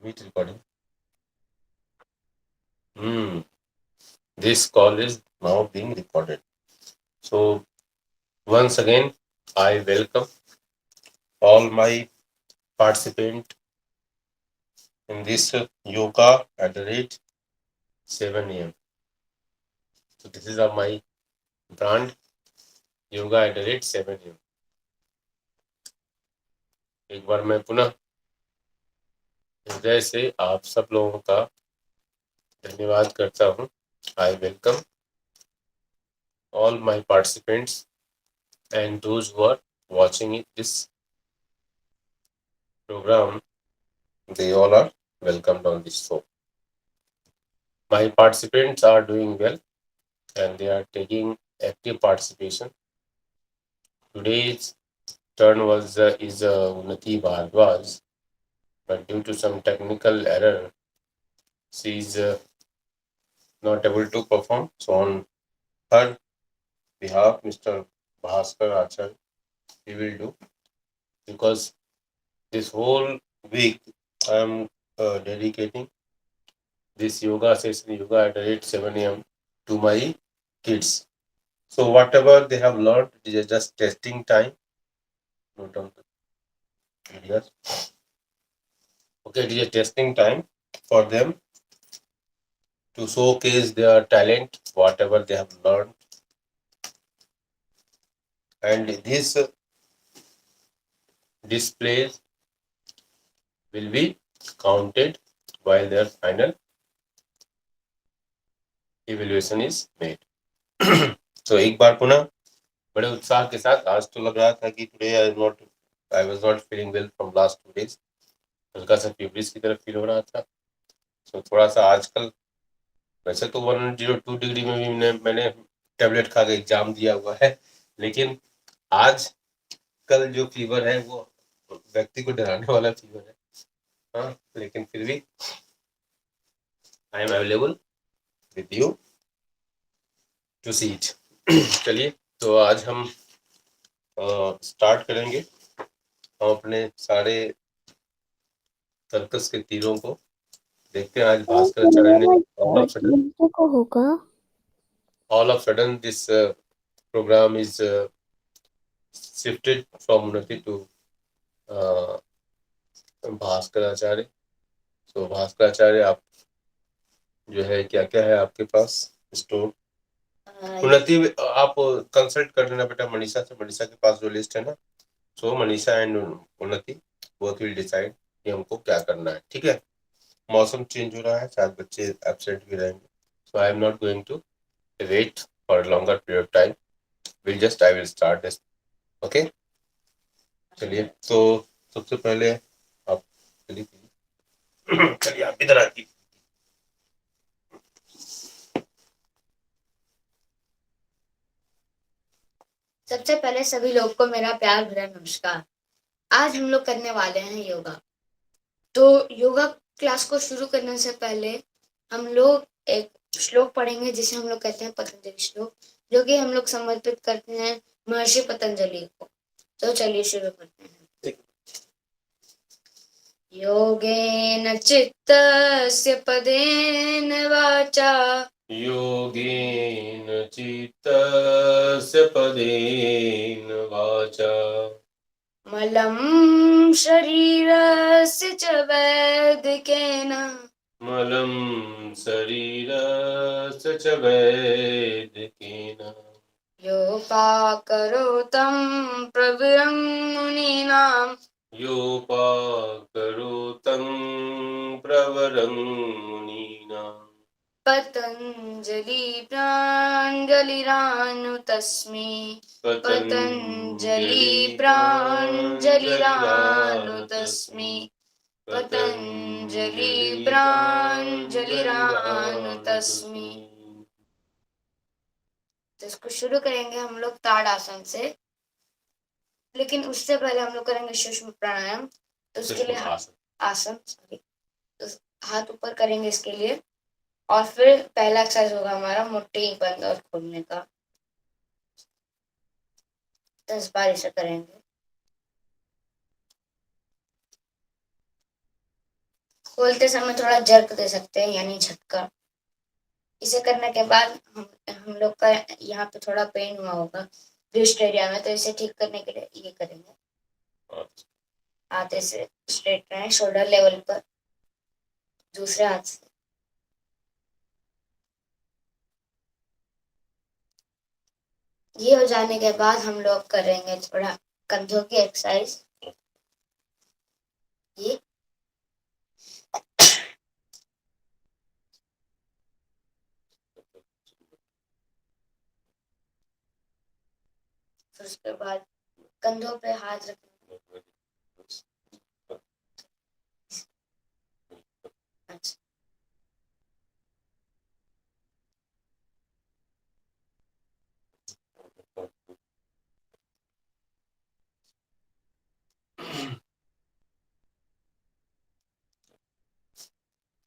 Meet recording. This call is now being recorded. So once again, I welcome all my participants in this yoga at the rate 7 a.m. So this is my brand yoga at the rate 7 a.m. एक बार मैं पुनः हृदय से आप सब लोगों का धन्यवाद करता हूँ. I welcome all my participants and those who are watching this program. They all are welcomed on this show. My participants are doing well and they are taking active participation. Today's turn is Unnati Bhardwaj, but due to some technical error, she is not able to perform. So on her behalf, Mr. Bhaskar Acharya, he will do, because this whole week I am dedicating this yoga session, yoga at 7 a.m. to my kids. So whatever they have learned, it is just testing time. Note down the areas. Okay, it is a testing time for them to showcase their talent, whatever they have learned. And these displays will be counted while their final evaluation is made. So एक बार पुनः बड़े उत्साह के साथ, आज तो लग रहा था कि today I was not feeling well from last 2 days, हल्का सा फीवरिश की तरफ फील हो रहा था. सो थोड़ा सा आजकल, वैसे तो 102 डिग्री में भी मैंने टेबलेट खा के एग्जाम दिया हुआ है, लेकिन आज कल जो फीवर है वो व्यक्ति को डराने वाला फीवर है. हाँ, लेकिन फिर भी I am available with you to see it. चलिए, तो आज हम स्टार्ट करेंगे. हम अपने सारे सर्कस के तीरों को देखते हैं. आज भास्कर आचार्य ने all of sudden this program is shifted from Unnati to Bhaskar आचार्य. तो भास्कर आचार्य, आप जो है क्या क्या है आपके पास स्टोर? उन्नति, आप कंसल्ट कर लेना बेटा मनीषा से. मनीषा के पास जो लिस्ट है ना, सो मनीषा एंड उन्नति बोथ विल डिसाइड कि हमको क्या करना है. ठीक है, मौसम चेंज हो रहा है, शायद बच्चे एब्सेंट भी रहेंगे. So I am not going to wait for longer period of time. I will start this. Okay, चलिए. तो सबसे पहले आप चलिए चलिए आप इधर आइए. सबसे पहले सभी लोग को मेरा प्यार भरा नमस्कार. आज हम लोग करने वाले हैं योगा. तो योगा क्लास को शुरू करने से पहले हम लोग एक श्लोक पढ़ेंगे जिसे हम लोग कहते हैं पतंजलि श्लोक, जो कि हम लोग समर्पित करते हैं महर्षि पतंजलि को. तो चलिए शुरू करते हैं. योगेन चित्तस्य पदेन वाचा, योगेन चित्तस्य पदेन वाचा, मलं शरीरस्य च वैदिकेन, मलं शरीरस्य च वैदिकेन, योपाकरोतं प्रवरं मुनीनां, योपाकरोतं प्रवरं मुनीनां, पतञ्जलि प्राञ्जलिरानुतस्मि, पतञ्जलि प्राञ्जलिरानुतस्मि, पतञ्जलि प्राञ्जलिरानुतस्मि. तो इसको शुरू करेंगे हम लोग ताड़ासन से, लेकिन उससे पहले हम लोग करेंगे सूक्ष्म प्राणायाम. तो उसके लिए आसन, सॉरी, तो हाथ ऊपर करेंगे इसके लिए. और फिर पहला एक्सरसाइज होगा हमारा मुट्ठी बंद और खोलने का. 10 बार इसे करेंगे. खोलते समय थोड़ा जर्क दे सकते हैं, यानी झटका। इसे करने के बाद हम लोग का यहाँ पे थोड़ा पेन हुआ होगा रिस्ट एरिया में, तो इसे ठीक करने के लिए ये करेंगे। हाथ से स्ट्रेट रहे, शोल्डर लेवल पर, दूसरे हाथ से। ये हो जाने के बाद हम लोग करेंगे थोड़ा कंधों की एक्सरसाइज। ये फिर उसके बाद कंधों पे हाथ रखना। अच्छा,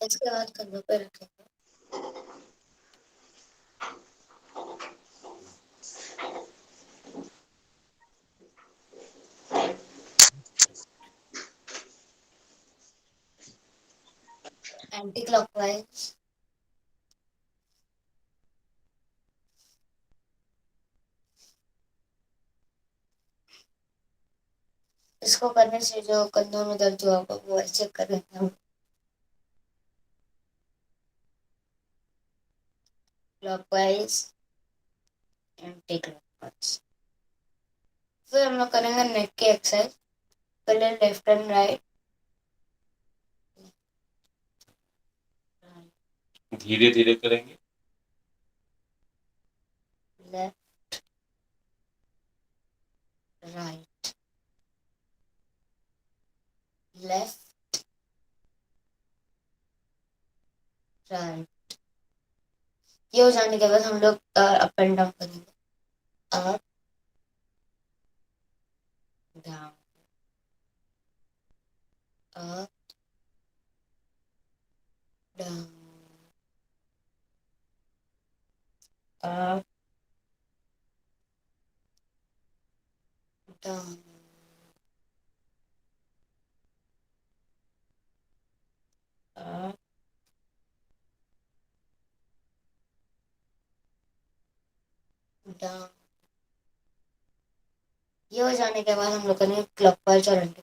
इसके बाद कंधों पे रखेंगे। Anti clockwise. इसको करने से जो कंधों में दर्द हुआ होगा वो ऐसे करेंगे हम। Clockwise, anti clockwise. फिर हम लोग करेंगे नेक की एक्सरसाइज। पहले लेफ्ट एंड राइट। धीरे धीरे करेंगे। Left, right, left, right. ये हो जाने के बाद हम लोग अप एंड डाउन करेंगे। Up, down, up, down, up, down, up, down. ये हो जाने के बाद हम लोग करेंगे क्लॉकवाइज और एंटी।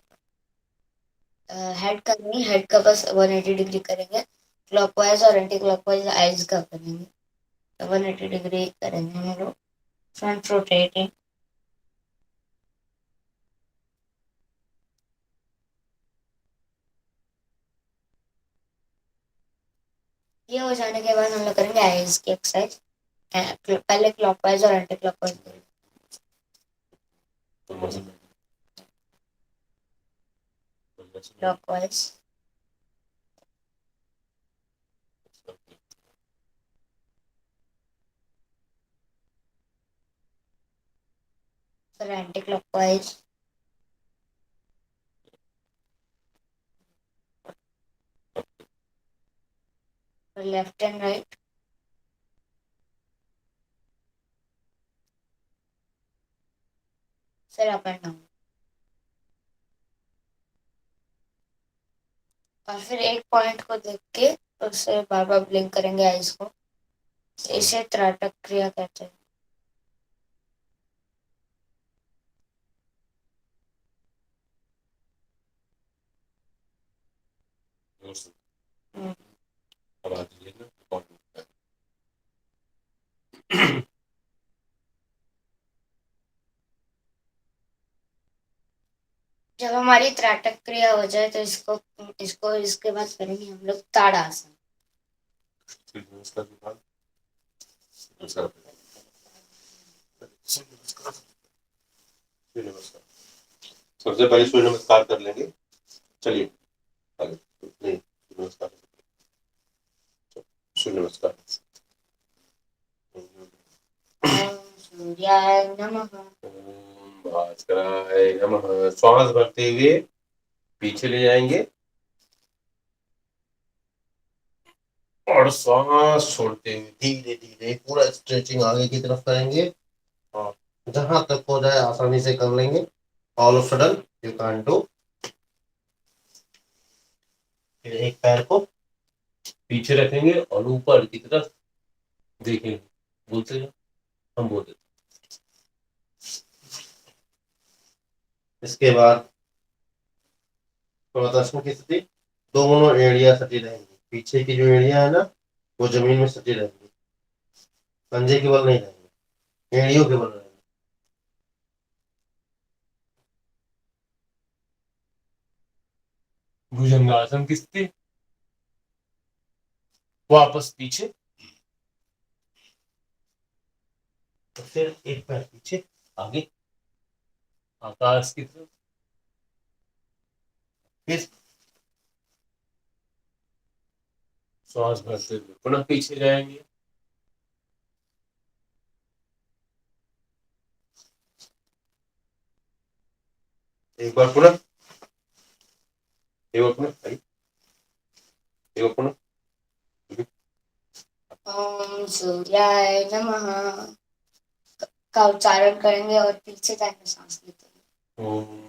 हेड का नहीं, हेड का बस 180 डिग्री करेंगे। क्लॉकवाइज और एंटी क्लॉकवाइज आइज का करेंगे। 180 डिग्री करेंगे हम लोग, फ्रंट रोटेटिंग। ये हो जाने के बाद हम लोग करेंगे आइज की एक्सरसाइज। पहले क्लॉकवाइज और एंटी क्लॉकवाइज। क्लॉकवाइज, फिर एंटी क्लॉकवाइज, फिर लेफ्ट एंड राइट, फिर अप एंड डाउन। और फिर एक पॉइंट को देख के उससे बार बार ब्लिंक करेंगे आइज को। इसे त्राटक क्रिया कहते हैं। हम्म। जब हमारी त्राटक क्रिया हो जाए तो इसको इसको इसके बाद करेंगे हम लोग ताड़ासन। सबसे पहले सूर्य नमस्कार कर लेंगे। चलिए आगे। नहीं, नमस्कार, सूर्य नमस्कार। ओम सूर्याय नमः। ओम भास्कराय नमः। श्वास भरते हुए पीछे ले जाएंगे और श्वास छोड़ते हुए धीरे धीरे पूरा स्ट्रेचिंग आगे की तरफ करेंगे और जहां तक हो जाए आसानी से कर लेंगे। All of sudden you can do. फिर एक पैर को पीछे रखेंगे और ऊपर की तरफ देखेंगे। बोलते हैं, हम बोल देते। इसके बाद प्रदर्शन की स्थिति, दोनों एड़ियां सटी रहेंगी। पीछे की जो एड़ियां है ना, वो जमीन में सटी रहेंगी, पंजे के बल नहीं रहेंगे, एड़ियों के बल रहेंगे। भुजंगासन की स्थिति, वापस पीछे, तो फिर एक पैर पीछे, आगे आकाश की तरफ, फिर श्वास भरते हुए पुनः पीछे जाएंगे। एक बार पुनः, एक बार पुनः, एक बार पुनः। ओम सूर्याय नमः का उच्चारण करेंगे और पीछे जाकर सांस लेते हैं। ओम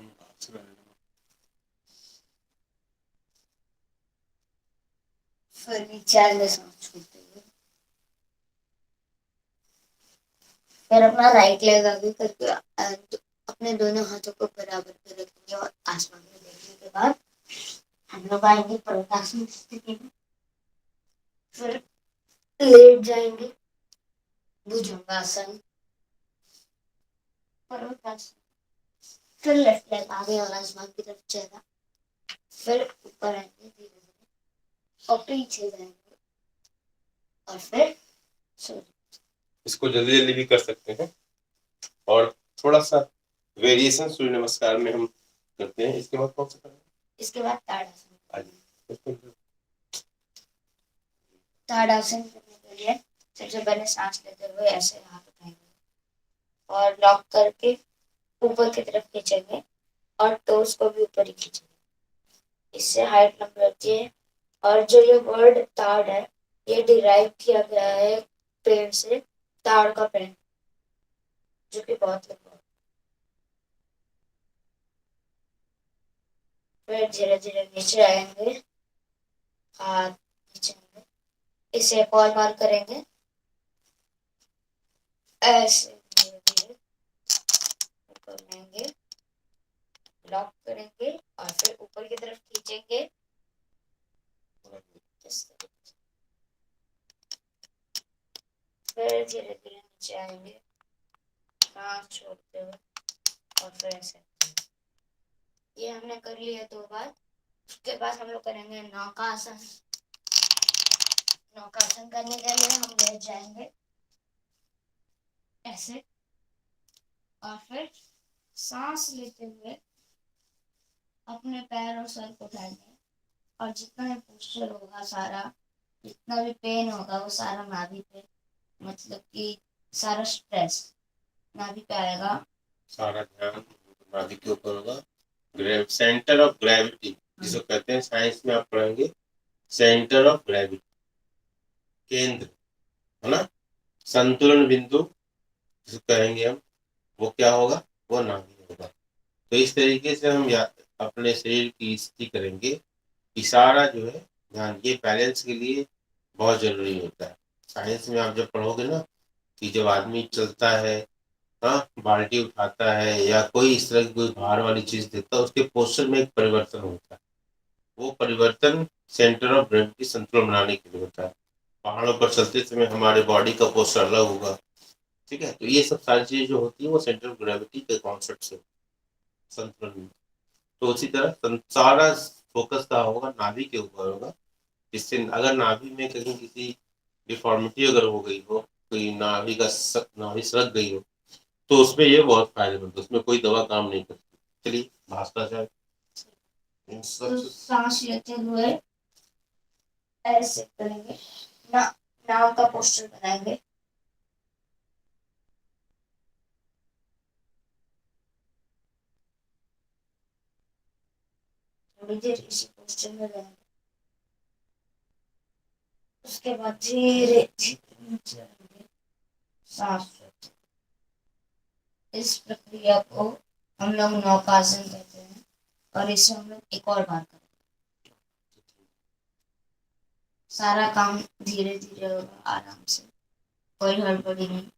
फिर नीचे आएंगे, सांस छोड़ते हुए। फिर अपना राइट लेग आगे करके अपने दोनों हाथों को बराबर पे रखेंगे और आसमान में देखने के बाद हम लोग आएंगे प्रकाशन स्थिति में। फिर लेट जाएंगे, भुजंगासन, पर्वतासन। फिर लेफ्ट लेग आगे और आसमान की तरफ चेहरा। फिर ऊपर आएंगे धीरे धीरे और पीछे जाएंगे और फिर सो जाएंगे। इसको जल्दी जल्दी भी कर सकते हैं और थोड़ा सा वेरिएशन सूर्य नमस्कार में हम करते हैं। इसके बाद कौन सा करना है? इसके बाद ताड़ासन। ताड़ासन करने के लिए सबसे पहले सांस लेते हुए ऐसे हाथ उठाएंगे और लॉक करके ऊपर की तरफ खींचेंगे और टोस को भी ऊपर ही खींचेंगे। इससे हाइट लंबी होती है। और जो ये वर्ड ताड़ है, ये डिराइव किया गया है पेड़ से, ताड़ का पेड़, जो कि बहुत लंबा है। फिर धीरे धीरे नीचे आएंगे, हाथ खींचेंगे, इसे कॉल मार करेंगे ऐसे, धीरे धीरे ऊपर लेंगे, लॉक करेंगे और फिर ऊपर की तरफ खींचेंगे इस तरीके से। फिर धीरे धीरे नीचे आएंगे, सांस छोड़ते हुए और फिर ऐसे। ये हमने कर लिया 2 बार। उसके बाद हम लोग करेंगे नौकासन। नौकासन करने के लिए हम बैठ जाएंगे ऐसे और फिर सांस लेते हुए अपने पैर और सर को उठाएंगे और जितना भी पोस्चर होगा सारा, जितना भी पेन होगा वो सारा नाभि पे, मतलब कि सारा स्ट्रेस नाभि पे आएगा। सारा ध्यान नाभि के ऊपर होगा। सेंटर ऑफ ग्रेविटी जिसको कहते हैं, साइंस में आप पढ़ेंगे सेंटर ऑफ ग्रेविटी, केंद्र, है ना, संतुलन बिंदु जिसको कहेंगे हम, वो क्या होगा, वो नाभि होगा। तो इस तरीके से हम अपने शरीर की स्थिति करेंगे कि सारा जो है ध्यान, ये बैलेंस के लिए बहुत जरूरी होता है। साइंस में आप जब पढ़ोगे ना कि जब आदमी चलता है, हाँ, बाल्टी उठाता है या कोई इस तरह की कोई भार वाली चीज देता है, उसके पोस्चर में एक परिवर्तन होता है। वो परिवर्तन सेंटर ऑफ ग्रेविटी संतुलन बनाने के लिए होता है। पहाड़ों पर चलते समय हमारे बॉडी का पोस्चर अलग होगा, ठीक है। तो ये सब सारी चीजें जो होती है वो सेंटर ऑफ ग्रेविटी के कॉन्सेप्ट से संतुलन। तो उसी तरह सारा फोकस का होगा नाभि के ऊपर होगा, जिससे अगर नाभि में कहीं किसी डिफॉर्मिटी अगर हो गई हो, कोई नाभि सरक गई हो, तो उसमें ये बहुत फायदेमंद है, उसमें कोई दवा काम नहीं करती। चलिए भास्कराचार्य, तो सांस लेते हुए ऐसे करेंगे, ना नाव का पोस्टर बनाएंगे। थोड़ी देर इसी पोस्टर में रहेंगे। उसके बाद धीरे धीरे नीचे आएंगे, सांस लेते। इस प्रक्रिया को हम लोग नौकासन कहते हैं और इसे हम लोग एक और बार करेंगे। सारा काम धीरे धीरे होगा, आराम से, कोई हड़बड़ी नहीं।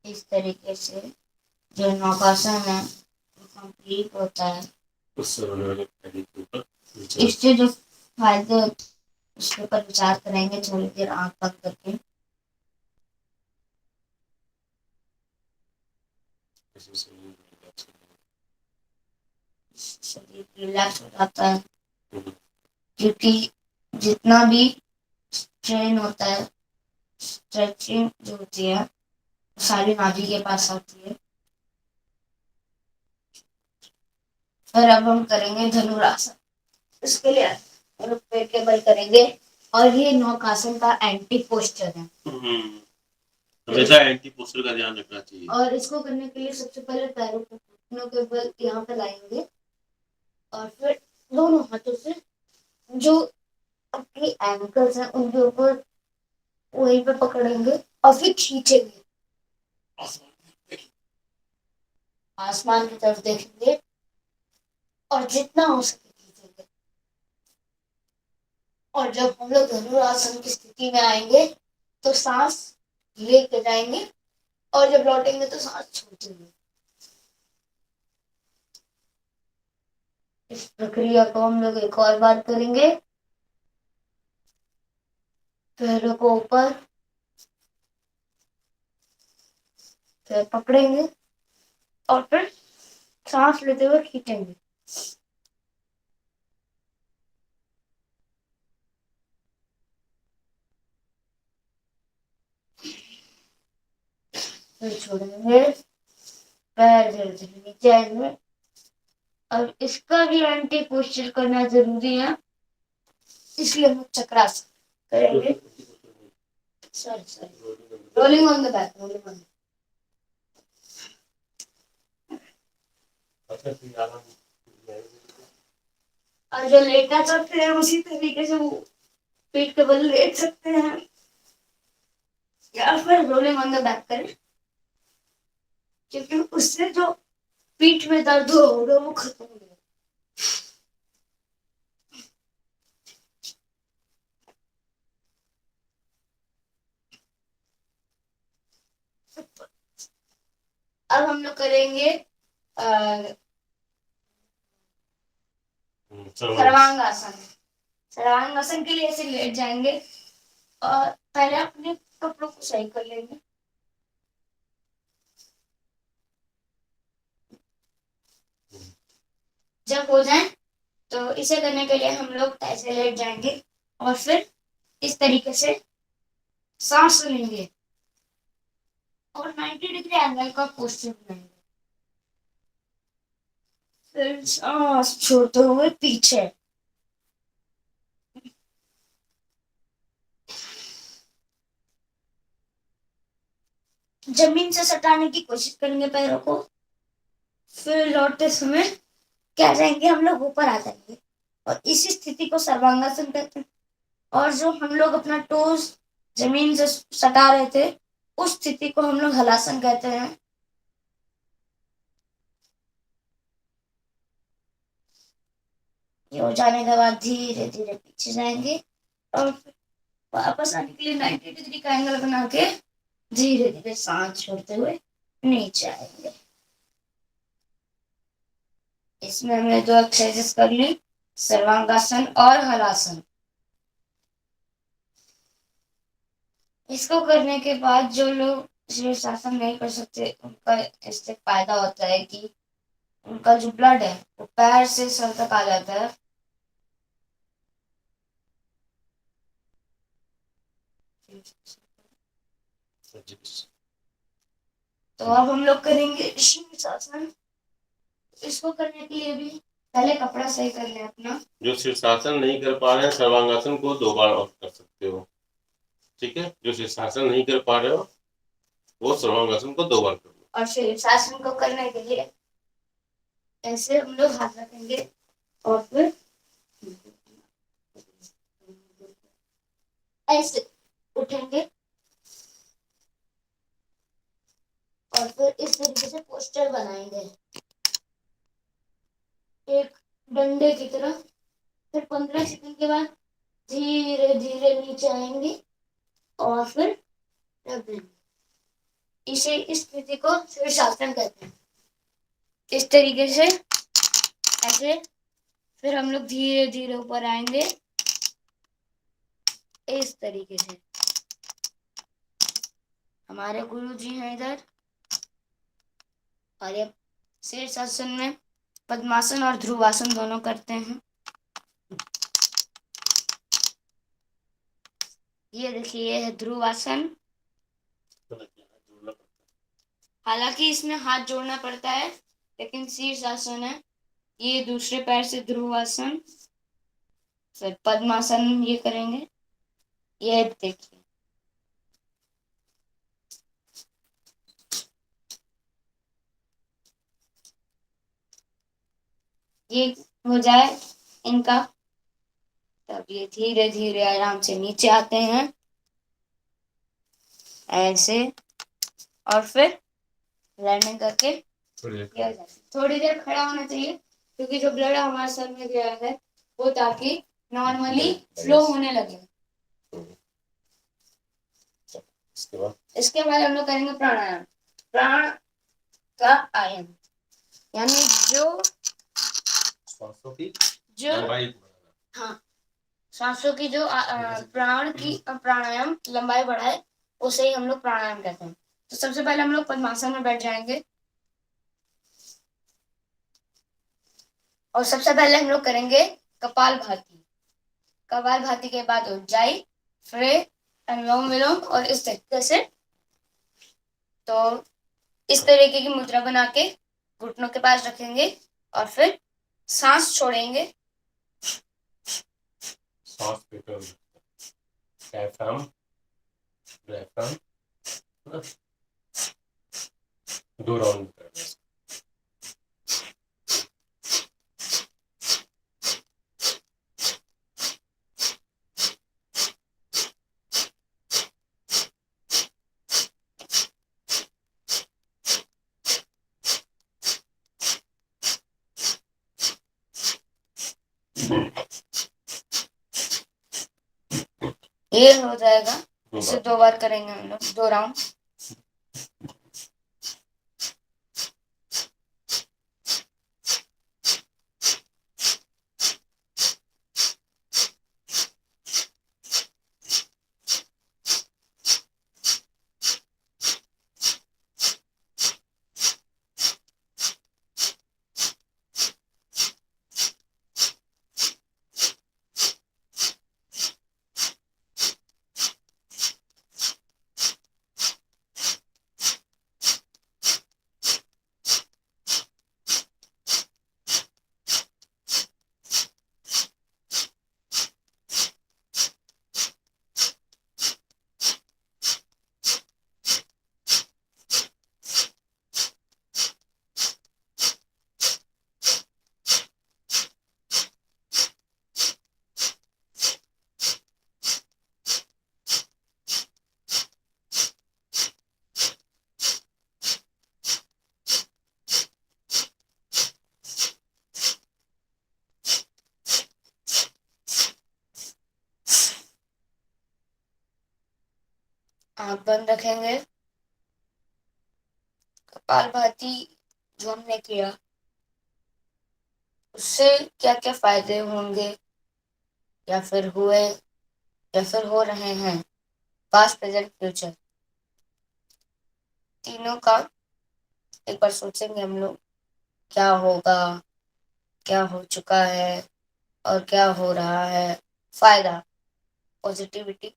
इस तरीके से जो नौकासन है वो कंप्लीट होता है। उससे होने वाले फायदे के ऊपर इससे जो फायदे होते हैं उसके ऊपर विचार करेंगे थोड़ी देर आंख बंद करके। शरीर रिलैक्स हो जाता है, क्योंकि जितना भी स्ट्रेन होता है, स्ट्रेचिंग जो होती है सारी नाभि के पास आती है। फिर अब हम करेंगे धनुरासन। इसके लिए हम पेट के बल करेंगे और ये नौकासन का एंटी पोस्चर है। हमेशा एंटी पोस्चर का ध्यान रखना चाहिए। और इसको करने के लिए सबसे पहले पैरों को घुटनों के बल यहाँ पे लाएंगे और फिर दोनों हाथों से जो आपके एंकल्स हैं उनके ऊपर वहीं पे पकड़ेंगे और फिर खींचेंगे, आसमान की तरफ देखेंगे और जितना हो सके खींचेंगे। और जब हम लोग धनुरासन की स्थिति में आएंगे तो सांस लेके जाएंगे और जब लौटेंगे तो सांस छोड़ेंगे। इस प्रक्रिया को हम लोग एक और बार करेंगे। पैरों को ऊपर, फिर पकड़ेंगे और फिर सांस लेते हुए खींचेंगे। फिर छोड़ेंगे, पैर धीरे धीरे नीचे आएंगे। अब इसका भी एंटी पोस्चर करना जरूरी है, इसलिए हम चक्रासन करेंगे। Sorry, rolling on the back, rolling on. और जो लेटा सकते हैं उसी तरीके से वो पीठ के बल लेट सकते हैं या फिर रोलिंग ऑन द बैक करें, क्योंकि उससे जो पीठ में दर्द होगा वो खत्म हो जाएगा। अब हम लोग करेंगे सर्वांगासन। सर्वांगासन के लिए ऐसे लेट जाएंगे और पहले अपने कपड़ों को सही कर लेंगे। जब हो जाए तो इसे करने के लिए हम लोग ऐसे लेट जाएंगे और फिर इस तरीके से सांस लेंगे और 90 डिग्री एंगल का पोस्चर बनाएंगे। फिर सांस छोड़ते हुए पीछे, जमीन से सटाने की कोशिश करेंगे पैरों को। फिर लौटते समय क्या जाएंगे, हम लोग ऊपर आ जाएंगे और इसी स्थिति को सर्वांगासन कहते हैं। और जो हम लोग अपना टोज जमीन से सटा रहे थे उस स्थिति को हम लोग हलासन कहते हैं। ये हो जाने के बाद धीरे धीरे पीछे जाएंगे और वापस आने के लिए 90 डिग्री का एंगल बना के धीरे धीरे सांस छोड़ते हुए नीचे आएंगे। इसमें हमने दो एक्सरसाइजेस कर ली, सर्वांगासन और हलासन। इसको करने के बाद जो लोग शीर्षासन नहीं कर सकते उनका इससे फायदा होता है कि उनका जो ब्लड है वो पैर से सर तक आ जाता है। तो अब हम लोग करेंगे शीर्षासन। इसको करने के लिए भी पहले कपड़ा सही कर ले अपना। जो शीर्षासन नहीं कर पा रहे हैं सर्वांगासन को 2 बार और कर सकते हो, ठीक है। जो शीर्षासन नहीं कर पा रहे हो वो सर्वांगासन को 2 बार कर लो। और शीर्षासन को करने के लिए ऐसे हम लोग हाथ रखेंगे और फिर की तरह। फिर 15 सेकंड के बाद धीरे धीरे नीचे आएंगे और फिर रख देंगे। इसे इस स्थिति को शीर्षासन कहते हैं। इस तरीके से ऐसे फिर हम लोग धीरे धीरे ऊपर आएंगे इस तरीके से। हमारे गुरु जी हैं इधर। और ये शीर्षासन में पद्मासन और ध्रुवासन दोनों करते हैं। ये देखिए, ये है ध्रुवासन। हालांकि इसमें हाथ जोड़ना पड़ता है, लेकिन शीर्षासन है। ये दूसरे पैर से ध्रुवासन, फिर पद्मासन ये करेंगे। ये देखिए, ये हो जाए इनका, तब ये धीरे धीरे आराम से नीचे आते हैं ऐसे, और फिर लैंडिंग करके थोड़ी देर खड़ा होना चाहिए, क्योंकि जो ब्लड हमारे सर में गया है वो ताकि नॉर्मली फ्लो होने लगे। इसके बाद हम लोग करेंगे प्राणायाम। प्राण का आयन, यानी जो हाँ, सांसों की जो प्राण की प्राणायाम लंबाई बढ़ाए, उसे ही हम लोग प्राणायाम कहते हैं। तो सबसे पहले हम लोग पद्मासन में बैठ जाएंगे, और सबसे पहले हम लोग करेंगे कपालभाति। कपालभाति के बाद उज्जाई, फिर अनुलोम विलोम, और इस तरीके से। तो इस तरीके की मुद्रा बना के घुटनों के पास रखेंगे और फिर सांस छोड़ेंगे। सांस डायफ्राम, दो राउंड करना है। ये हो जाएगा। इसे 2 बार करेंगे हम लोग, 2 राउंड। आंख बंद रखेंगे। कपालभाति जो हमने किया, उससे क्या क्या फायदे होंगे, या फिर हुए, या फिर हो रहे हैं, पास्ट प्रेजेंट फ्यूचर, तीनों का एक बार सोचेंगे हम लोग। क्या होगा, क्या हो चुका है, और क्या हो रहा है। फायदा, पॉजिटिविटी।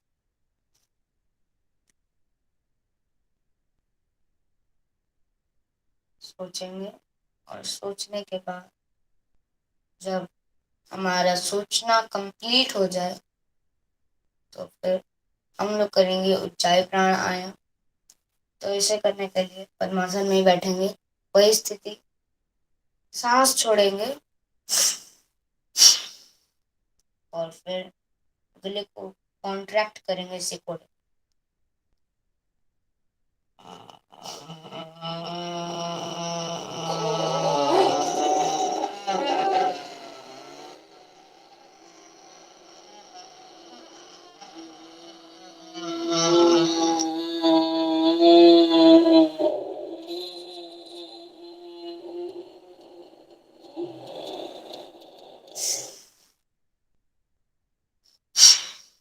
सोचेंगे, और सोचने के बाद जब हमारा सोचना कंप्लीट हो जाए, तो फिर हम लोग करेंगे उज्जाई प्राणायाम। तो इसे करने के लिए पद्मासन में ही बैठेंगे, वही स्थिति, सांस छोड़ेंगे और फिर गले को कॉन्ट्रैक्ट करेंगे, सिकोड़।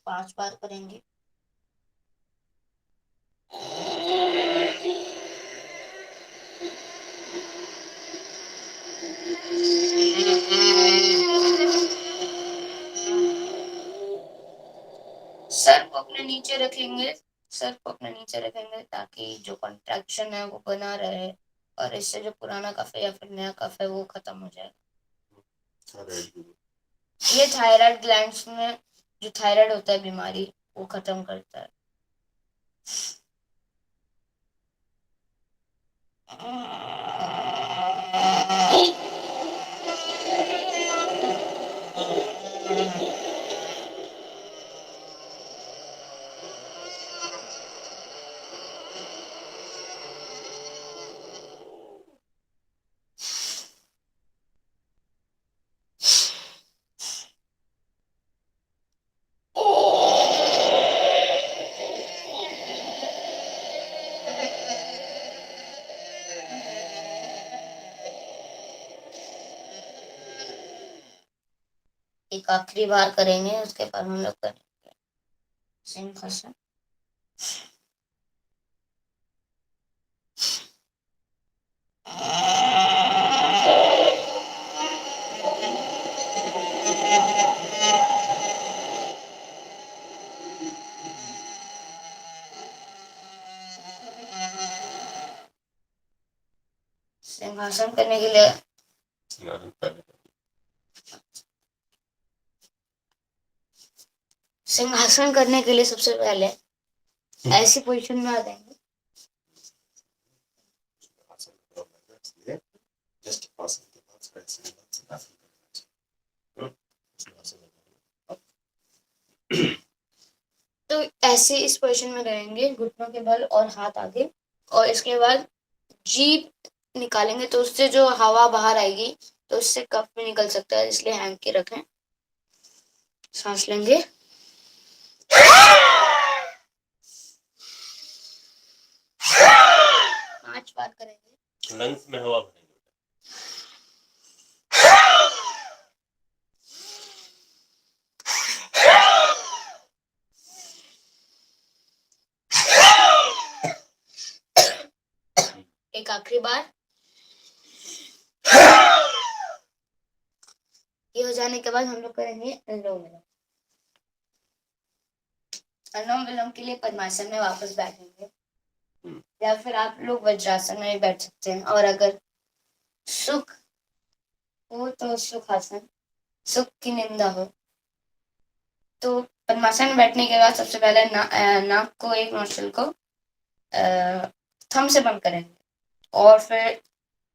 5 बार करेंगे। सर को अपने नीचे रखेंगे, सर को अपने नीचे रखेंगे ताकि जो कॉन्ट्रैक्शन है वो बना रहे और इससे जो पुराना कफ है या फिर नया कफ है वो खत्म हो जाए। ये थायराइड ग्लैंड्स में जो थायराइड होता है बीमारी वो खत्म करता है। एक आखिरी बार करेंगे, उसके बाद हम लोग करेंगे सिंहासन। सिंहासन करने के लिए सिंहासन करने के लिए सबसे पहले ऐसी पोजीशन में आ जाएंगे। तो ऐसे इस पोजीशन में रहेंगे, घुटनों के बल और हाथ आगे, और इसके बाद जीभ निकालेंगे तो उससे जो हवा बाहर आएगी तो उससे कफ भी निकल सकता है, इसलिए हैंग के रखें। सांस लेंगे, 5 बार करेंगे। लंग्स में हवा भरेंगे। एक आखिरी बार। ये हो जाने के बाद हम लोग करेंगे अनुलोम विलोम। अनुलोम विलोम के लिए पद्मासन में वापस बैठेंगे, या फिर आप लोग वज्रासन में भी बैठ सकते हैं, और अगर सुख हो तो सुखासन, सुख की निंदा हो तो पद्मासन में बैठने के बाद सबसे पहले नाक को, एक नोस्ट्रिल को थंब से बंद करेंगे और फिर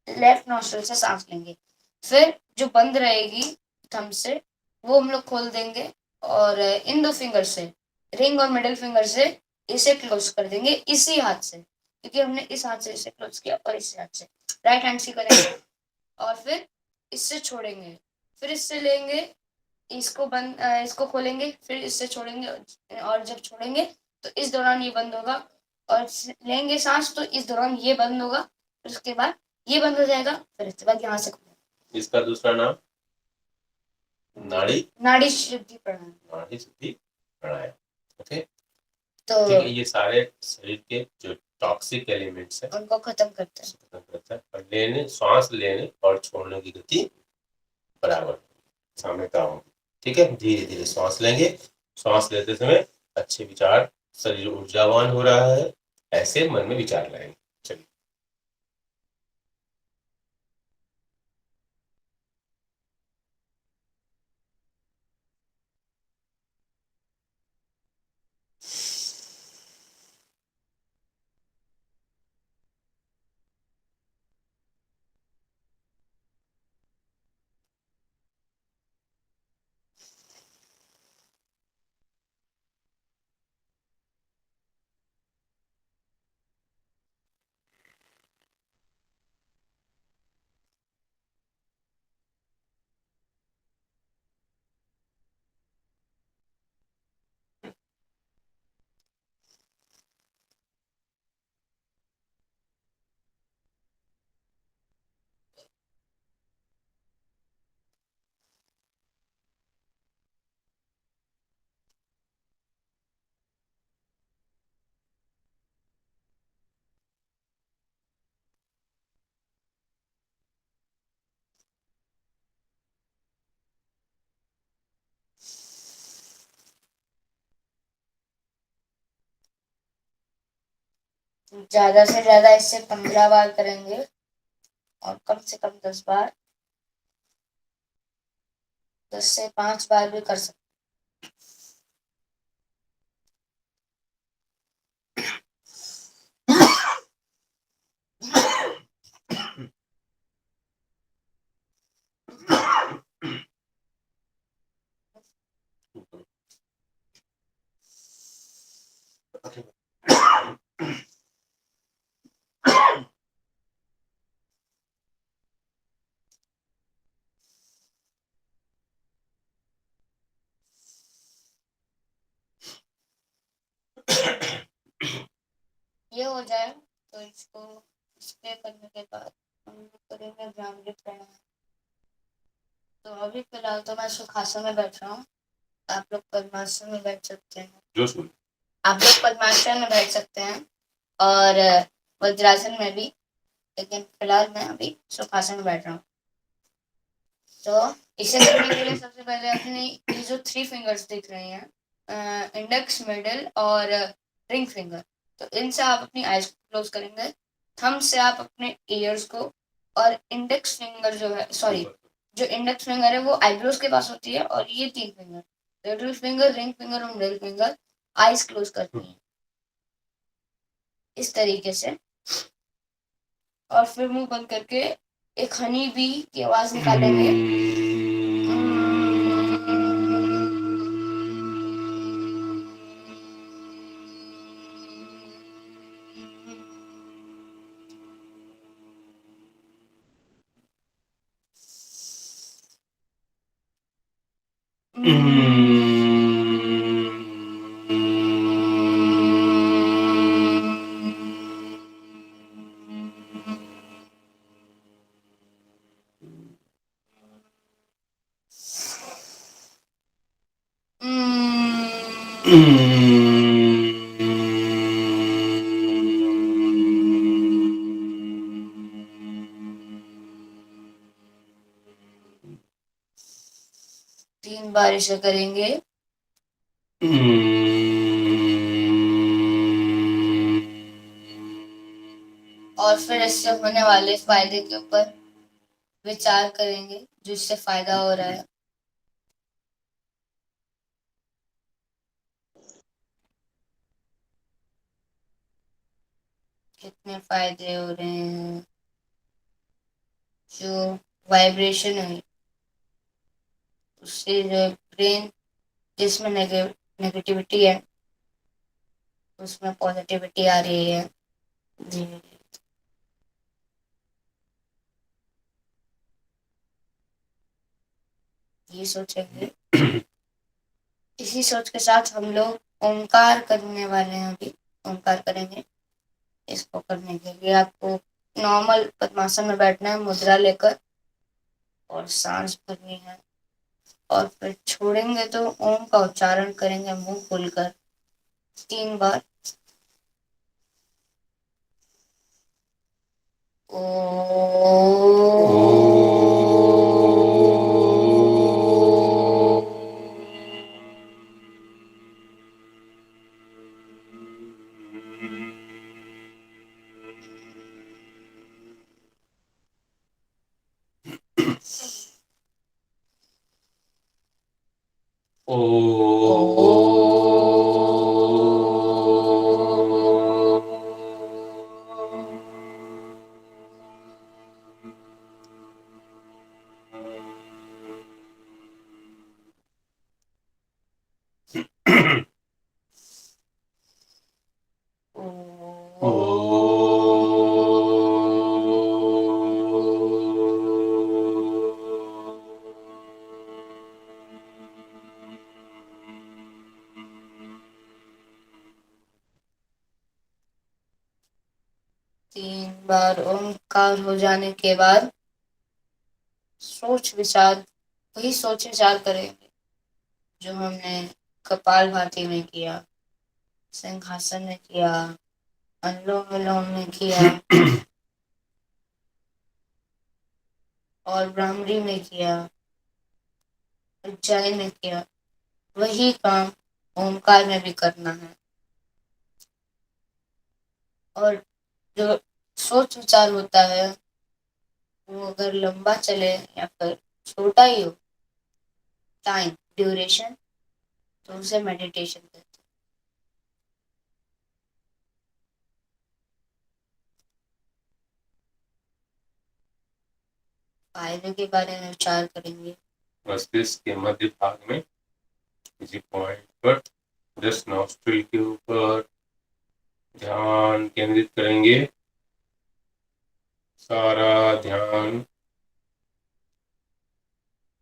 लेफ्ट नोस्ट्रिल से सांस लेंगे। फिर जो बंद रहेगी थंब से वो हम लोग खोल देंगे और इन 2 फिंगर से, रिंग और मिडिल फिंगर से इसे क्लोज कर देंगे इसी हाथ से, क्योंकि हमने इस हाथ से इसे क्लोज किया और इसी हाथ से राइट हैंड से करेंगे और फिर इससे छोड़ेंगे, फिर इससे लेंगे, इसको बंद इसको खोलेंगे, फिर इससे छोड़ेंगे और जब छोड़ेंगे तो इस दौरान ये बंद होगा, और लेंगे सांस तो इस दौरान ये बंद होगा, फिर उसके बाद ये बंद हो जाएगा, फिर इसके बाद यहाँ से खोलेंगे। इसका दूसरा नाम नाड़ी शुद्धि प्राणायाम। नाड़ी शुद्धि प्राणायाम। ओके, तो ठीक है, ये सारे शरीर के जो टॉक्सिक एलिमेंट्स हैं उनको खत्म करता है और सांस लेने और छोड़ने की गति बराबर साम्यता होगी। ठीक है, धीरे धीरे सांस लेंगे, सांस लेते समय अच्छे विचार, शरीर ऊर्जावान हो रहा है ऐसे मन में विचार लाएंगे। चलिए, ज्यादा से ज्यादा इससे 15 बार करेंगे और कम से कम 10 बार, 10 से 5 बार भी कर सकते ये हो जाए तो इसको स्प्रे करने के बाद हम लोग करेंगे भ्रामरी प्राणायाम। तो अभी फिलहाल तो मैं सुखासन में बैठ रहा हूँ, आप लोग पद्मासन में बैठ सकते हैं। आप लोग पद्मासन में बैठ सकते हैं और वज्रासन में भी, लेकिन फिलहाल मैं अभी सुखासन में बैठ रहा हूँ। तो इसे करने के लिए सबसे पहले अपनी ये जो 3 फिंगर्स दिख रही हैं, इंडेक्स, मिडिल और रिंग फिंगर, तो इनसे आप अपनी आईज क्लोज करेंगे। थंब से आप अपने ईयर्स को, और इंडेक्स फिंगर जो है, सॉरी, जो इंडेक्स फिंगर है वो आईब्रोज के पास होती है, और ये 3 finger, little finger, ring finger और मिडिल फिंगर, आईज क्लोज करती हैं इस तरीके से। और फिर मुंह बंद करके एक हनी बी की आवाज निकालेंगे। तीन बार इसे करेंगे। और फिर इससे होने वाले फायदे के ऊपर विचार करेंगे, जो इससे फायदा हो रहा है। कितने फायदे हो रहे हैं। जो वाइब्रेशन है उससे जो ब्रेन, जिसमें नेगेटिविटी है उसमें पॉजिटिविटी आ रही है। जी, ये सोचेंगे। इसी सोच के साथ हम लोग ओंकार करने वाले हैं। अभी ओंकार करेंगे। इसको करने के लिए आपको नॉर्मल पद्मासन में बैठना है, मुद्रा लेकर, और सांस भरनी है, और फिर छोड़ेंगे तो ओम का उच्चारण करेंगे मुंह खोलकर 3 बार। तीन बार ओंकार हो जाने के बाद सोच विचार, वही सोच विचार करेंगे जो हमने कपाल भाती में किया, सिंहासन में किया, अनुलोम विलोम में किया और भ्रामरी में किया, उज्जैन में किया। वही काम ओंकार में भी करना है। और जो सोच विचार होता है वो अगर लंबा चले या फिर छोटा ही हो टाइम ड्यूरेशन, तो उसे मेडिटेशन कहते हैं। फायदे के बारे में विचार करेंगे। मस्तिष्क के मध्य भाग में किसी पॉइंट पर जस्ट नॉस्ट्रिल के ऊपर ध्यान केंद्रित करेंगे। सारा ध्यान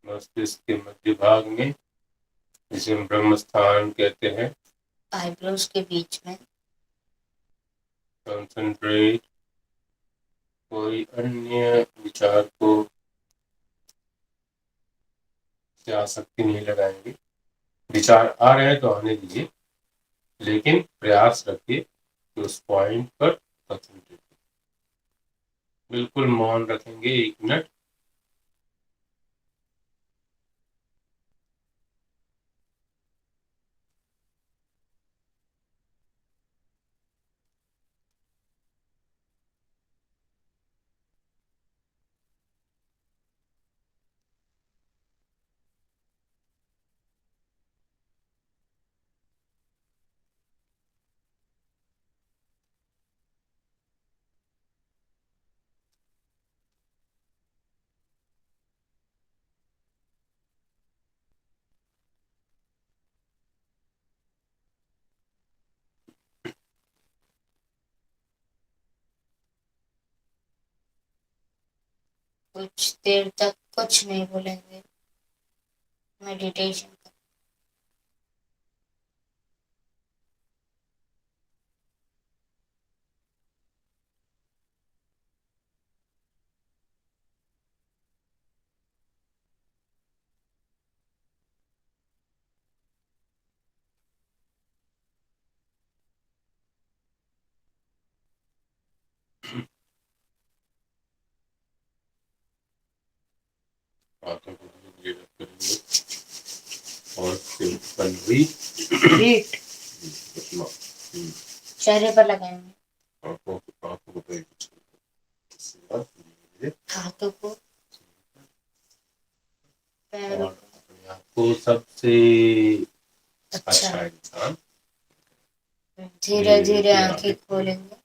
मस्तिष्क के मध्य भाग में, जिसे हम ब्रह्म स्थान कहते हैं, आईब्रोज के बीच में कंसंट्रेट। कोई अन्य विचार को से आसक्ति नहीं लगाएंगे। विचार आ रहे हैं तो आने दीजिए, लेकिन प्रयास रखिए कि उस पॉइंट पर कंसंट्रेट। बिल्कुल मौन रखेंगे 1 मिनट। कुछ देर तक कुछ नहीं बोलेंगे, मेडिटेशन। हाथों को धीरे धीरे रख करेंगे और सिंपल हुई हीट चेहरे पर लगाएंगे, आंखों को पेट हाथों को, पैरों और अपने आप को सबसे अच्छा इंसान धीरे धीरे आंखें खोलेंगे।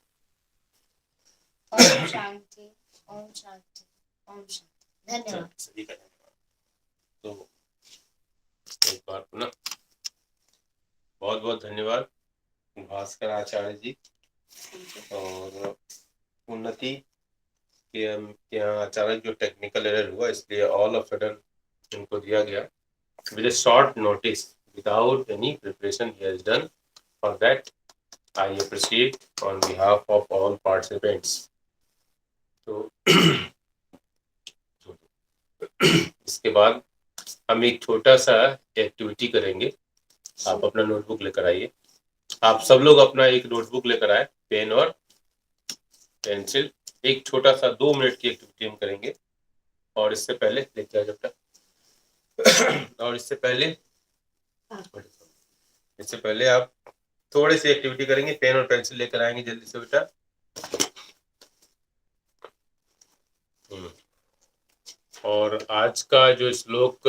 ओम शांति, ओम शांति, ओम शांति। धन्यवाद। सभी का धन्यवाद। तो एक बार पुनः बहुत बहुत धन्यवाद भास्कर आचार्य जी और उन्नति के यहाँ अचानक जो टेक्निकल एरर हुआ, इसलिए ऑल ऑफ सडन इनको दिया गया with a short notice without any preparation he has done. For that I appreciate on behalf of all participants. तो इसके बाद हम एक छोटा सा एक्टिविटी करेंगे। आप अपना नोटबुक लेकर आइए। आप सब लोग अपना एक नोटबुक लेकर आए, पेन और पेंसिल। एक छोटा सा 2 मिनट की एक्टिविटी हम करेंगे। और इससे पहले लेके आ जब तक और इससे पहले आप थोड़ी सी एक्टिविटी करेंगे। पेन और पेंसिल लेकर आएंगे जल्दी से बेटा। और आज का जो श्लोक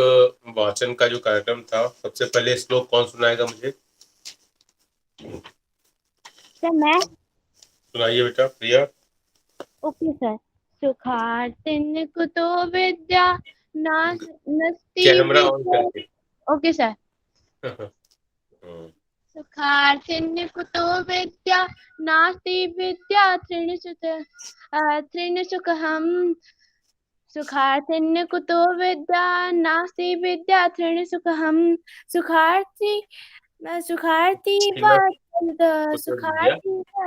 वाचन का जो कार्यक्रम था, सबसे पहले श्लोक कौन सुनाएगा मुझे? सर मैं। सुनाइए बेटा प्रिया। Okay sir. सुखार्तिन कुतो विद्या नस्ति कैमरा ऑन विद्या। करके। Okay sir. सुखार्तिन कुतो विद्या नास्ति विद्या त्रीणि सुखम। सुखार्तिन कुतो विद्या नास्ति विद्या त्रीणि सुखम। सुखार्थी वा सुखार्थी वा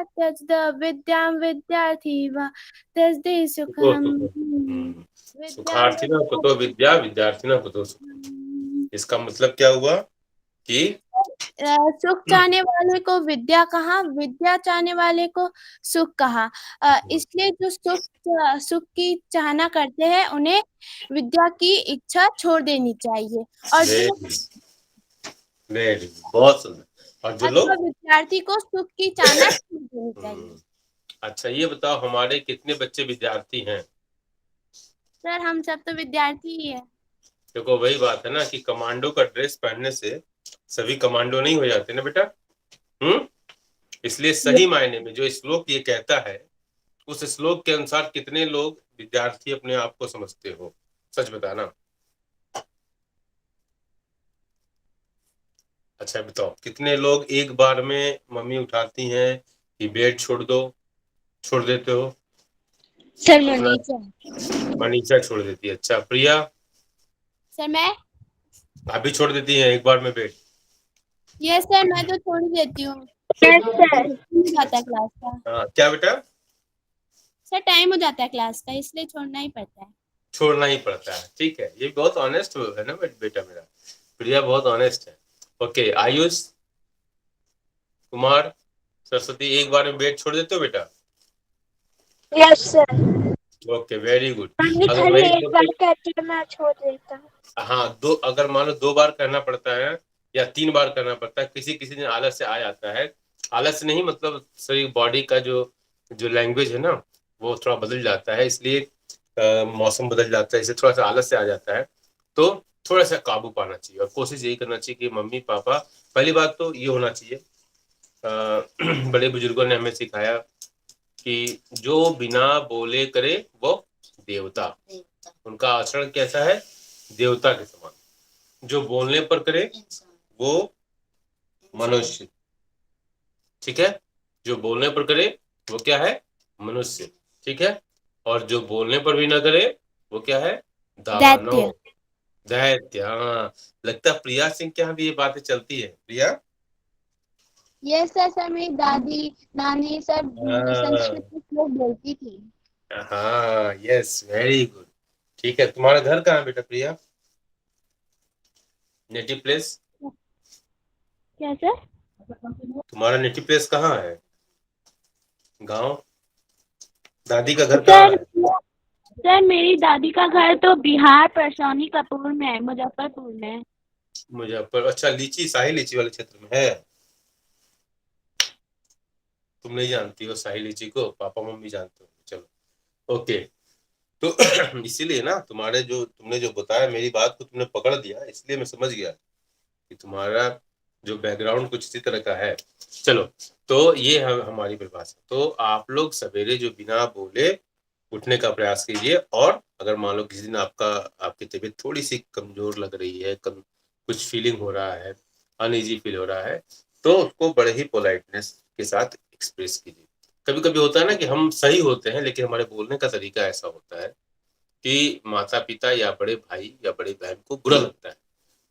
त्यजद विद्यां विद्यार्थी वा त्यजते सुखम। सुखार्थिना कुतो विद्या विद्यार्थिना कुतो सुख। इसका मतलब क्या हुआ कि सुख चाहने वाले को विद्या कहा, विद्या चाहने वाले को सुख कहा। इसलिए जो सुख की चाहना करते हैं उन्हें विद्या की इच्छा छोड़ देनी चाहिए। और जो बहुत सुंदर। और जो लोग विद्यार्थी को सुख की चाहना छोड़ देनी चाहिए। अच्छा ये बताओ, हमारे कितने बच्चे विद्यार्थी हैं? सर हम सब तो विद्यार्थी ही है। देखो वही बात है ना कि कमांडो का ड्रेस पहनने से सभी कमांडो नहीं हो जाते ना बेटा। इसलिए सही मायने में जो श्लोक ये कहता है, उस श्लोक के अनुसार कितने लोग विद्यार्थी अपने आप को समझते हो? सच बताना। अच्छा बताओ, कितने लोग एक बार में मम्मी उठाती हैं कि बेड छोड़ दो, छोड़ देते हो? सर अपना मनीषा। मनीषा छोड़ देती है। अच्छा प्रिया, सर मैं। भाभी छोड़ देती है एक बार में बेड? यस सर, मैं तो छोड़ ही देती हूँ। Yes sir. टाइम हो जाता है क्लास का। हाँ क्या बेटा? सर टाइम हो जाता है क्लास का, इसलिए छोड़ना ही पड़ता है। छोड़ना ही पड़ता है, ठीक है। ये बहुत ऑनेस्ट है ना बेटा मेरा। प्रिया बहुत ऑनेस्ट है। ओके आयुष कुमार सरस्वती, एक बार में बेड छोड़ देते हो बेटा? Yes sir. Okay very good. Mummy अगर खाली वही एक बार कहती है, मैं छोड़ देता हूँ। हाँ, दो अगर मान लो 2 बार करना पड़ता है या 3 बार करना पड़ता है, किसी किसी दिन आलस से आ जाता है। आलस नहीं मतलब शरीर बॉडी का जो जो लैंग्वेज है ना, वो थोड़ा बदल जाता है, इसलिए मौसम बदल जाता है, इससे थोड़ा सा आलस से आ जाता है। तो थोड़ा सा काबू पाना चाहिए और कोशिश यही करना चाहिए कि मम्मी पापा, पहली बात तो ये होना चाहिए, बड़े बुजुर्गों ने हमें सिखाया कि जो बिना बोले करे वो देवता। उनका आचरण कैसा है? देवता के समान। जो बोलने पर करे वो मनुष्य। ठीक है, जो बोलने पर करे वो क्या है? मनुष्य। ठीक है, और जो बोलने पर भी ना करे वो क्या है? दैत्य। दानव, दैत्य। हाँ, लगता है प्रिया सिंह के यहाँ भी ये बातें चलती है। प्रिया, यस सर, सर मेरी दादी नानी सब संस्कृत हाँ में श्लोक बोलती थी। हाँ यस वेरी गुड। ठीक है, तुम्हारा घर कहाँ है बेटा प्रिया? Native place? क्या सर? तुम्हारा नेटिव प्लेस कहाँ है? गांव? दादी का घर कहाँ सर है? सर मेरी दादी का घर तो बिहार परसौनी कपूर में है, मुजफ्फरपुर में। मुजफ्फर, अच्छा लीची, शाही लीची वाले क्षेत्र में है? तुम नहीं जानती हो शाही लीची को, पापा मम्मी जानते हो। चलो ओके। तो इसीलिए ना तुम्हारे जो तुमने जो बताया, मेरी बात को तुमने पकड़ दिया, इसलिए मैं समझ गया कि तुम्हारा जो बैकग्राउंड कुछ इसी तरह का है। चलो, तो ये हमारी परिभाषा। तो आप लोग सवेरे जो बिना बोले उठने का प्रयास कीजिए, और अगर मान लो किसी दिन आपकी तबीयत थोड़ी सी कमजोर लग रही है, कुछ फीलिंग हो रहा है, अनईजी फील हो रहा है, तो उसको बड़े ही पोलाइटनेस के साथ एक्सप्रेस कीजिए। कभी कभी होता है ना कि हम सही होते हैं, लेकिन हमारे बोलने का तरीका ऐसा होता है कि माता पिता या बड़े भाई या बड़े बहन को बुरा लगता है।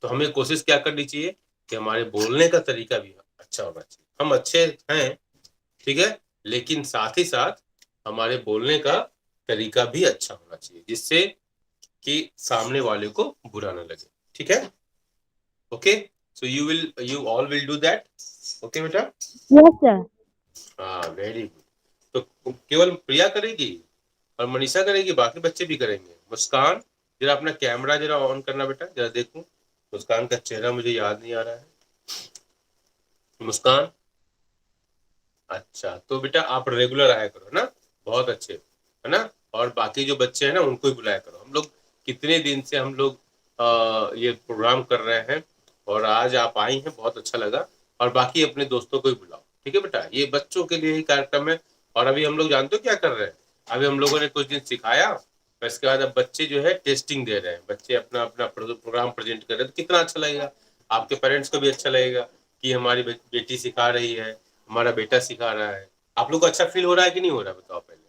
तो हमें कोशिश क्या करनी चाहिए कि हमारे बोलने का तरीका भी अच्छा होना चाहिए। हम अच्छे हैं, ठीक है, लेकिन साथ ही साथ हमारे बोलने का तरीका भी अच्छा होना चाहिए, जिससे कि सामने वाले को बुरा ना लगे। ठीक है, okay. So you all will do that. Okay बेटा? Yes sir. हाँ वेरी गुड। तो केवल प्रिया करेगी और मनीषा करेगी, बाकी बच्चे भी करेंगे। मुस्कान, जरा अपना कैमरा जरा ऑन करना बेटा, जरा देखूं। मुस्कान का चेहरा मुझे याद नहीं आ रहा है। मुस्कान, अच्छा तो बेटा आप रेगुलर आया करो ना, बहुत अच्छे, है ना। और बाकी जो बच्चे हैं ना उनको ही बुलाया करो। हम लोग कितने दिन से हम लोग ये प्रोग्राम कर रहे हैं, और आज आप आई हैं, बहुत अच्छा लगा। और बाकी अपने दोस्तों को ही बुलाओ, ठीक है बेटा, ये बच्चों के लिए ही कार्यक्रम है। और अभी हम लोग जानते हो क्या कर रहे हैं? अभी हम लोगों ने कुछ दिन सिखाया, और इसके बाद अब बच्चे जो है टेस्टिंग दे रहे हैं, बच्चे अपना अपना प्रोग्राम प्रेजेंट कर रहे हैं। तो कितना अच्छा लगेगा, आपके पेरेंट्स को भी अच्छा लगेगा कि हमारी बेटी सिखा रही है, हमारा बेटा सिखा रहा है। आप लोग को अच्छा फील हो रहा है कि नहीं हो रहा, बताओ पहले,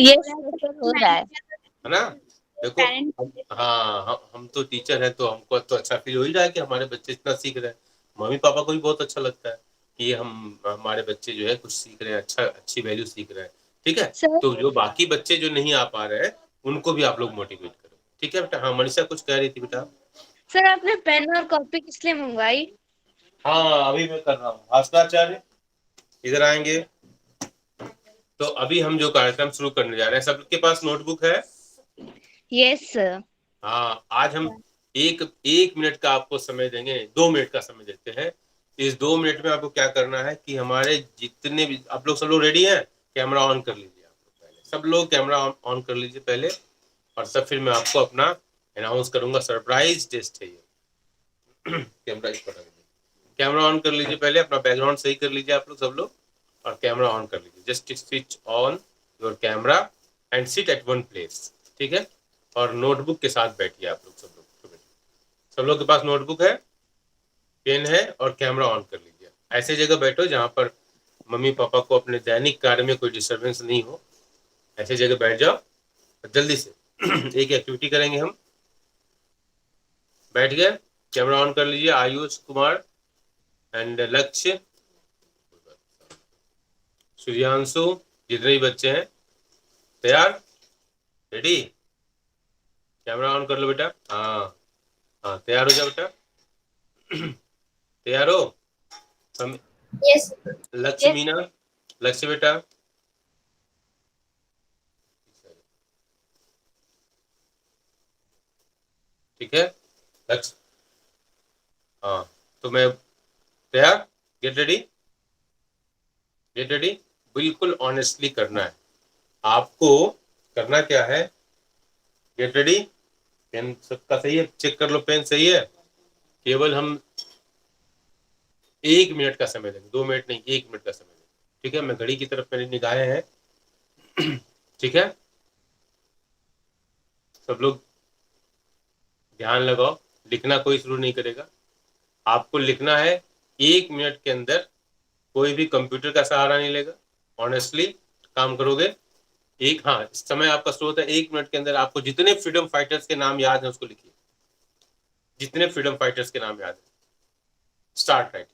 यस सर हो रहा है। है ना? देखो हाँ, हम तो टीचर हैं, तो हमको तो अच्छा फील हो ही रहा है कि हमारे बच्चे इतना सीख रहे हैं। मम्मी पापा को भी बहुत अच्छा लगता है कि हम हमारे बच्चे जो है कुछ सीख रहे हैं, अच्छा अच्छी वैल्यू सीख रहे हैं। ठीक है, सर तो जो बाकी बच्चे जो नहीं आ पा रहे हैं उनको भी आप लोग मोटिवेट करो। ठीक है बेटा? हाँ मनीषा कुछ कह रही थी बेटा। सर आपने पेन और कॉपी किस लिए मंगवाई? हाँ अभी मैं कर रहा हूँ। भास्कराचार्य इधर आएंगे। तो अभी हम जो कार्यक्रम शुरू करने जा रहे हैं, सबके पास नोटबुक है? Yes sir. हाँ, आज हम एक एक मिनट का आपको समय देंगे, 2 मिनट का समय देते हैं। इस 2 मिनट में आपको क्या करना है कि हमारे जितने भी आप लोग, सब लोग रेडी हैं कैमरा ऑन कर लीजिए आप लोग पहले, सब लोग कैमरा ऑन कर लीजिए पहले, और सब फिर मैं आपको अपना अनाउंस करूंगा। सरप्राइज टेस्ट है ये। कैमरा इस पर रख दीजिए। कैमरा ऑन कर लीजिए पहले, अपना बैकग्राउंड सही कर लीजिए आप लोग सब लोग, और कैमरा ऑन कर लीजिए। Just switch on your camera and sit at one place, ठीक है। और नोटबुक के साथ बैठिए आप लोग सब लोग। सब लोग के पास नोटबुक है, पेन है, और कैमरा ऑन कर लीजिए। ऐसे जगह बैठो जहां पर मम्मी पापा को अपने दैनिक कार्य में कोई डिस्टर्बेंस नहीं हो। ऐसे जगह बैठ जाओ, जल्दी से एक एक्टिविटी करेंगे हम। बैठ गए, कैमरा ऑन कर लीजिए। आयुष कुमार एंड लक्ष्य, सूर्यांशु, जितने भी बच्चे हैं, तैयार, रेडी? कैमरा ऑन कर लो बेटा। हाँ हाँ, तैयार हो जाओ बेटा। तैयार हो? यस। लक्ष्य मीना, लक्ष्य बेटा, ठीक है लक्ष्य। हाँ, तो मैं तैयार, गेट रेडी, गेट रेडी। बिल्कुल ऑनेस्टली करना है आपको। करना क्या है, गेट रेडी। पेन सबका सही है, चेक कर लो पेन सही है। केवल हम 1 मिनट का समय देंगे, 2 मिनट नहीं, 1 मिनट का समय देंगे, ठीक है। मैं घड़ी की तरफ मेरी निगाहें हैं, ठीक है। सब लोग ध्यान लगाओ, लिखना कोई शुरू नहीं करेगा। आपको लिखना है 1 मिनट के अंदर, कोई भी कंप्यूटर का सहारा नहीं लेगा, ऑनेस्टली काम करोगे। हाँ, समय आपका स्रोत है। 1 मिनट के अंदर आपको जितने फ्रीडम फाइटर्स के नाम याद है उसको लिखिए, जितने फ्रीडम फाइटर्स के नाम याद है। Start right.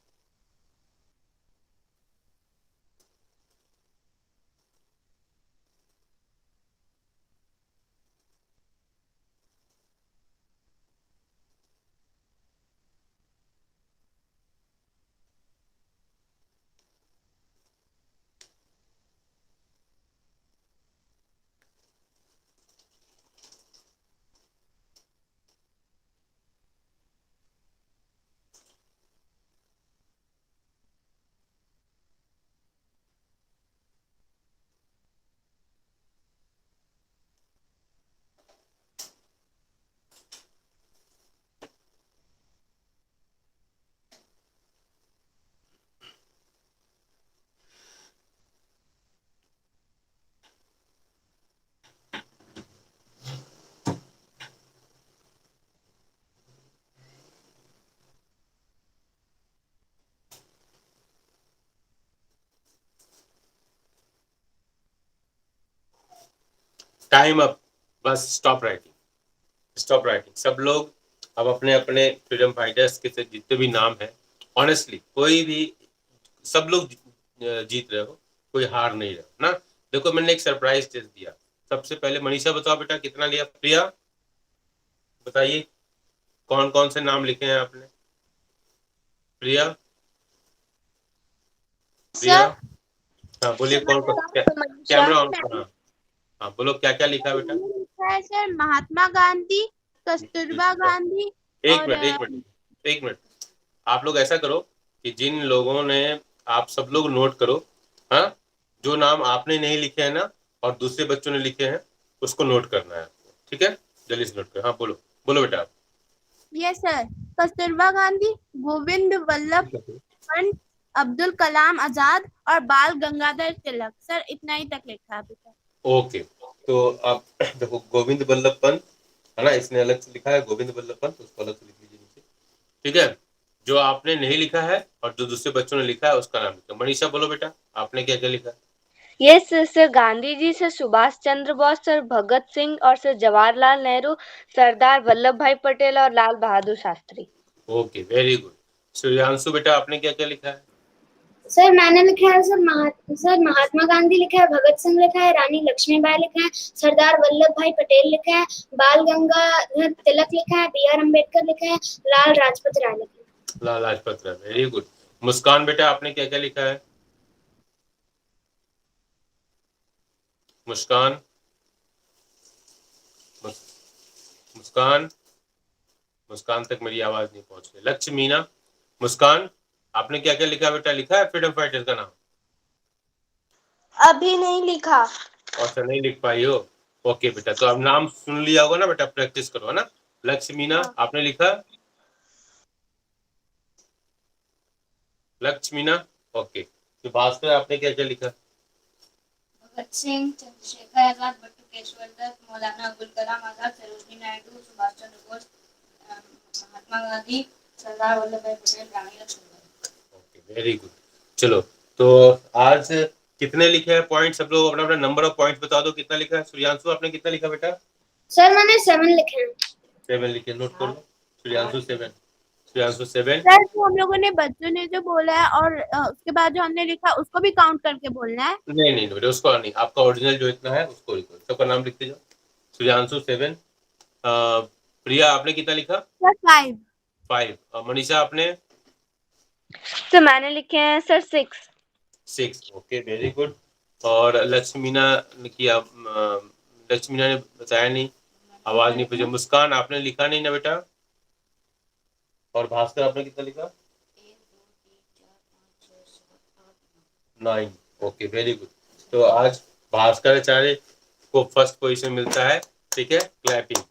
Time up, bus stop writing, stop writing. सब लोग अब अपने अपने फ्रीडम फाइटर्स के से जितने भी नाम है, ऑनेस्टली कोई भी, सब लोग जीत रहे हो, कोई हार नहीं रहा ना। देखो मैंने एक सरप्राइज टेस्ट दिया। सबसे पहले मनीषा बताओ बेटा कितना लिया। प्रिया बताइए कौन कौन से नाम लिखे हैं आपने। प्रिया, प्रिया, हाँ बोलिए कौन कौन, कैमरा ऑन। हाँ हाँ, बोलो क्या क्या लिखा है बेटा। मैंने लिखा है सर महात्मा गांधी, कस्तूरबा गांधी एक और मिनट, एक मिनट, एक मिनट। आप लोग ऐसा करो कि जिन लोगों ने, आप सब लोग नोट करो, हाँ, जो नाम आपने नहीं लिखे हैं ना और दूसरे बच्चों ने लिखे हैं उसको नोट करना है आपको, ठीक है। जल्दी से नोट करो। हाँ बोलो, बोलो बेटा आप। यस सर, कस्तूरबा गांधी, गोविंद वल्लभ पंत, अब्दुल कलाम आजाद और बाल गंगाधर तिलक। सर इतना ही तक लिखा है अभी तक। ओके, तो आप देखो गोविंद वल्लभ पंत है ना, इसने अलग से लिखा है गोविंद वल्लभ पंत, उसको अलग से लिख लीजिए नीचे, ठीक है। जो आपने नहीं लिखा है और जो दूसरे बच्चों ने लिखा है उसका नाम लिखा। मनीषा बोलो बेटा आपने क्या क्या लिखा है। यस सर, गांधी जी से सुभाष चंद्र बोस सर, भगत सिंह और सर जवाहरलाल नेहरू, सरदार वल्लभ भाई पटेल और Lal Bahadur Shastri. Okay, very good. Suryanshu बेटा आपने क्या क्या लिखा है। सर मैंने लिखा है सर महात्मा गांधी लिखा है, भगत सिंह लिखा है, रानी लक्ष्मीबाई लिखा है, सरदार वल्लभ भाई पटेल लिखा है, बाल गंगाधर तिलक लिखा है, बी आर अम्बेडकर लिखा है, लाल लाजपत राय लिखा है। लाल लाजपत राय, वेरी गुड। मुस्कान बेटा आपने क्या क्या लिखा है। मुस्कान, मुस्कान, मुस्कान तक मेरी आवाज नहीं पहुंच रही। लक्ष्य मीना, मुस्कान आपने क्या क्या लिखा बेटा। लिखा है फ्रीडम फाइटर का नाम। अभी नहीं लिखा। अच्छा, नहीं लिख पाई हो। ओके बेटा, तो अब नाम सुन लिया होगा ना बेटा, प्रैक्टिस करो, है ना। लक्ष्मीना आपने लिखा? लक्ष्मीना, ओके। तो भास्कर आपने क्या क्या लिखा? Bhagat Singh, Chandrashekhar Azad, Batukeshwar Dutt, Maulana Abul Kalam Azad, Sarojini Naidu, Subhash Chandra Bose, Mahatma Gandhi, Sardar Vallabh Bhai Patel, Rani Lakshmibai. Okay, very good. चलो, तो आज कितने लिखे हैं पॉइंट? सब लोग अपना अपना नंबर ऑफ पॉइंट्स बता दो, कितना लिखा है। सूर्यांशु आपने कितना लिखा बेटा? सर मैंने 7 लिखे हैं। 7 लिखे, नोट कर लो। सूर्यांशु 7, सूर्यांशु 7। सर तो हम लोगों ने बच्चों ने जो बोला है और उसके बाद जो हमने लिखा उसको भी काउंट करके बोलना है। नहीं नहीं बेटा, उसको नहीं, आपका ओरिजिनल जो इतना है उसको लिखो, सबका नाम लिखते जाओ। सूर्यांशु 7, प्रिया आपने कितना लिखा? सर 5। 5, मनीषा आपने? सर मैंने लिखे हैं सर 6, ओके, वेरी गुड। और लक्ष्मीना ने किया, लक्ष्मीना ने बताया नहीं, आवाज नहीं पूछी। मुस्कान आपने लिखा नहीं ना बेटा? और भास्कर आपने कितना लिखा? 9, ओके, वेरी गुड। तो आज भास्कराचार्य को फर्स्ट पोजीशन मिलता है, ठीक है, क्लैपिंग।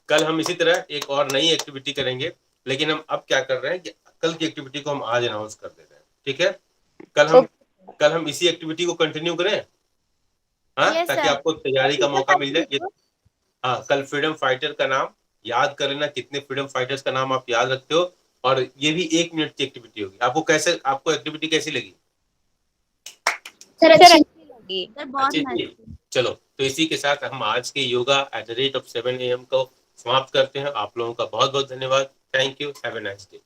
कल हम इसी तरह एक और नई एक्टिविटी करेंगे, लेकिन हम अब क्या कर रहे हैं कि कल की एक्टिविटी को हम आज अनाउंस कर दे रहे हैं, ठीक है। कल हम इसी एक्टिविटी को कंटिन्यू करें, हाँ, Yes, ताकि sir. आपको तैयारी का मौका मिल जाए। हाँ, कल फ्रीडम फाइटर का नाम याद कर लेना, कितने फ्रीडम फाइटर्स का नाम आप याद रखते हो। और ये भी 1 मिनट की एक्टिविटी होगी। आपको एक्टिविटी कैसी लगी? सर अच्छी लगी। सर बहुत अच्छी थी? चलो, तो इसी के साथ हम आज के योगा @7 AM को समाप्त करते हैं। आप लोगों का बहुत बहुत धन्यवाद। Thank you, have a nice day.